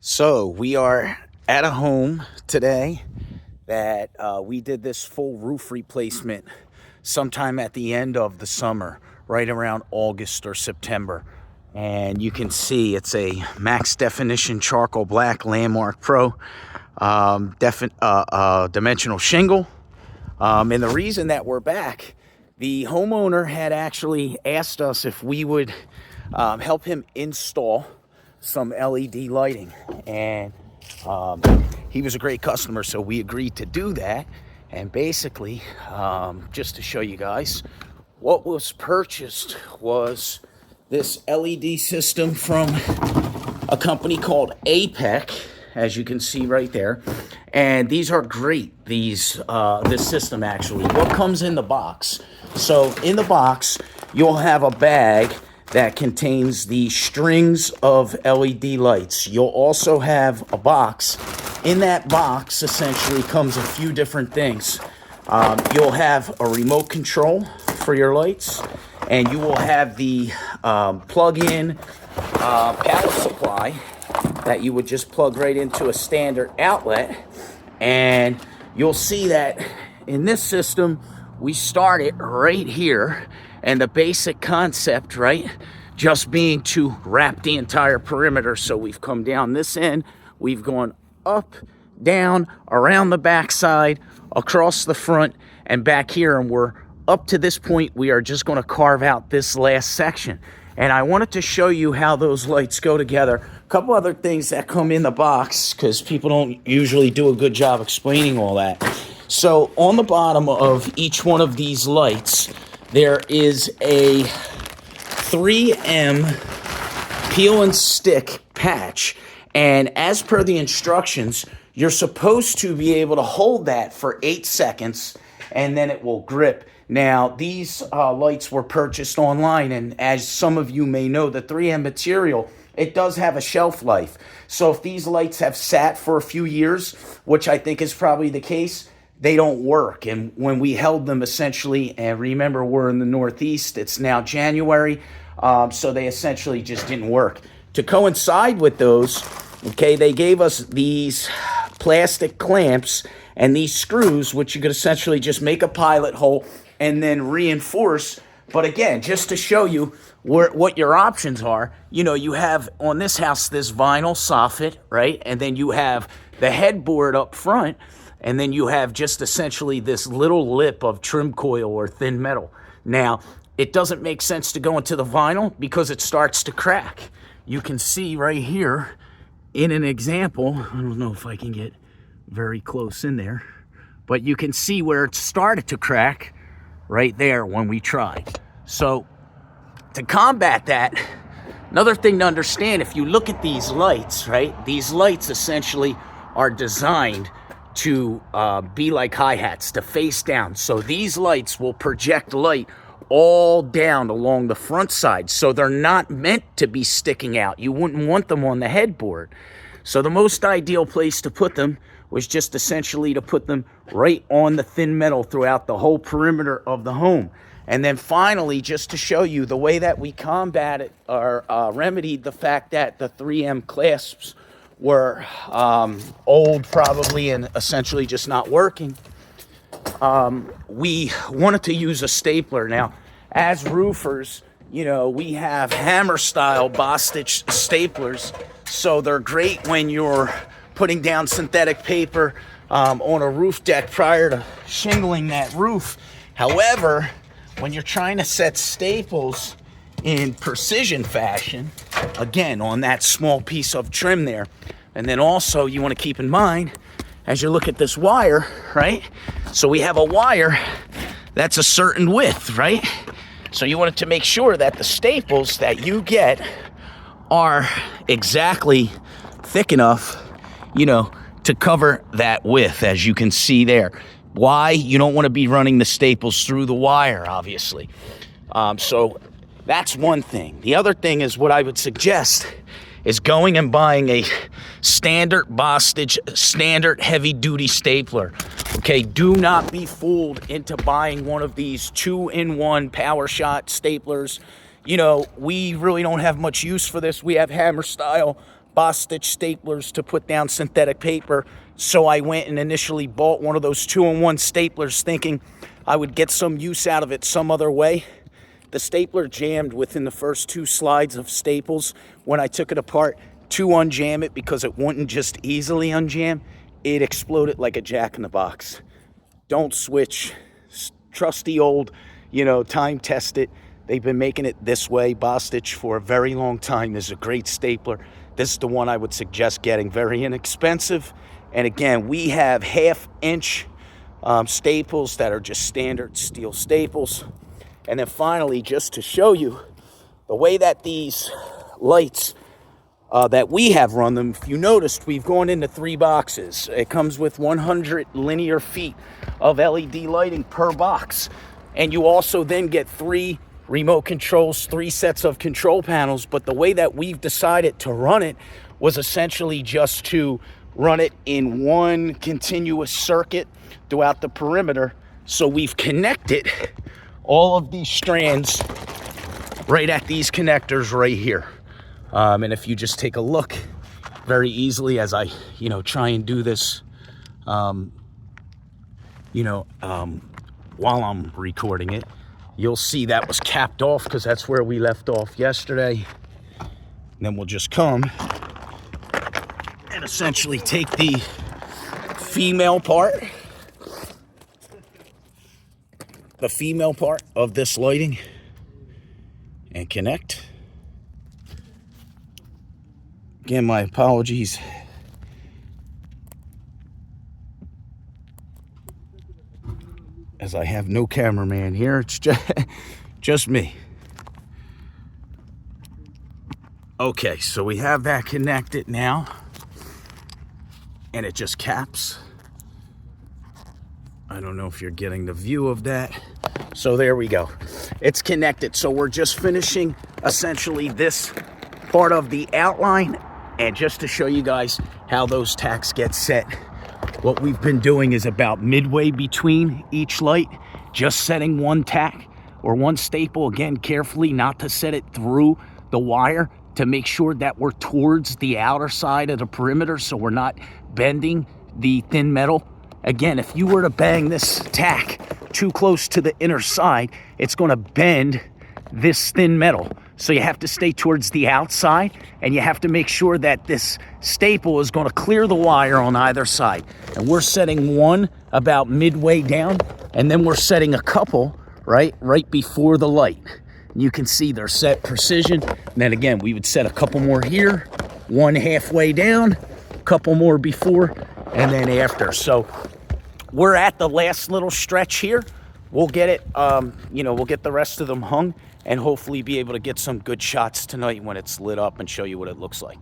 So we are at a home today that we did this full roof replacement sometime at the end of the summer, right around August or September. And you can see it's a max definition charcoal black Landmark Pro dimensional shingle. And the reason that we're back, the homeowner had actually asked us if we would help him install some LED lighting, and he was a great customer, so we agreed to do that. And basically, just to show you guys, what was purchased was this LED system from a company called Appeck, as you can see right there. And these are great, this system actually. What comes in the box? So in the box, you'll have a bag that contains the strings of LED lights. You'll also have a box. In that box, essentially, comes a few different things. You'll have a remote control for your lights, and you will have the plug-in power supply that you would just plug right into a standard outlet. And you'll see that in this system, we start it right here. And the basic concept, right, just being to wrap the entire perimeter. So we've come down this end, we've gone up, down, around the backside, across the front, and back here. And we're up to this point, we are just going to carve out this last section. And I wanted to show you how those lights go together. A couple other things that come in the box, because people don't usually do a good job explaining all that. So on the bottom of each one of these lights, there is a 3M peel and stick patch. And as per the instructions, you're supposed to be able to hold that for 8 seconds and then it will grip. Now, these lights were purchased online, and as some of you may know, the 3M material, it does have a shelf life. So if these lights have sat for a few years, which I think is probably the case, they don't work. And when we held them, essentially, and remember, we're in the Northeast, it's now January, so they essentially just didn't work. To coincide with those, okay, they gave us these plastic clamps and these screws, which you could essentially just make a pilot hole and then reinforce. But again, just to show you what your options are, you know, you have on this house this vinyl soffit, right? And then you have the headboard up front, and then you have just essentially this little lip of trim coil or thin metal. Now, it doesn't make sense to go into the vinyl because it starts to crack. You can see right here in an example, I don't know if I can get very close in there, but you can see where it started to crack right there when we tried. So to combat that, another thing to understand, if you look at these lights, right, these lights essentially are designed to be like hi-hats, to face down. So these lights will project light all down along the front side. So they're not meant to be sticking out. You wouldn't want them on the headboard. So the most ideal place to put them was just essentially to put them right on the thin metal throughout the whole perimeter of the home. And then finally, just to show you the way that we combated or remedied the fact that the 3M clasps were old probably and essentially just not working, we wanted to use a stapler. Now, as roofers, you know, we have hammer style Bostitch staplers, so they're great when you're putting down synthetic paper on a roof deck prior to shingling that roof. However, when you're trying to set staples in precision fashion, again, on that small piece of trim there, and then also you want to keep in mind, as you look at this wire, right? So we have a wire that's a certain width, right? So you wanted to make sure that the staples that you get are exactly thick enough, you know, to cover that width, as you can see there. Why? You don't want to be running the staples through the wire, obviously. So that's one thing. The other thing is, what I would suggest is going and buying a standard Bostitch, standard heavy-duty stapler. Okay, do not be fooled into buying one of these 2-in-1 power shot staplers. You know, we really don't have much use for this. We have hammer style boss stitch staplers to put down synthetic paper. So I went and initially bought one of those 2-in-1 staplers thinking I would get some use out of it some other way. The stapler jammed within the first 2 slides of staples. When I took it apart to unjam it, because it wouldn't just easily unjam, it exploded like a jack-in-the-box. Don't switch. Trusty old, time tested. They've been making it this way, boss stitch, for a very long time. This is a great stapler. This is the one I would suggest getting. Very inexpensive. And again, we have 1/2-inch staples that are just standard steel staples. And then finally, just to show you the way that these lights that we have run them, if you noticed, we've gone into 3 boxes. It comes with 100 linear feet of LED lighting per box. And you also then get 3 remote controls, 3 sets of control panels. But the way that we've decided to run it was essentially just to run it in one continuous circuit throughout the perimeter. So we've connected all of these strands right at these connectors right here. And if you just take a look very easily as I, try and do this, while I'm recording it, you'll see that was capped off because that's where we left off yesterday. And then we'll just come and essentially take the female part of this lighting and connect. Again, my apologies. As I have no cameraman here, it's just me. Okay, so we have that connected now. And it just caps. I don't know if you're getting the view of that. So there we go. It's connected. So we're just finishing essentially this part of the outline. And just to show you guys how those tacks get set, what we've been doing is about midway between each light, just setting one tack or one staple, again, carefully not to set it through the wire, to make sure that we're towards the outer side of the perimeter so we're not bending the thin metal. Again, if you were to bang this tack too close to the inner side, it's going to bend this thin metal. So you have to stay towards the outside, and you have to make sure that this staple is going to clear the wire on either side. And we're setting one about midway down, and then we're setting a couple right before the light. You can see they're set precision. And then again, we would set a couple more here, one halfway down, a couple more before, and then after. So we're at the last little stretch here. We'll get it, we'll get the rest of them hung and hopefully be able to get some good shots tonight when it's lit up and show you what it looks like.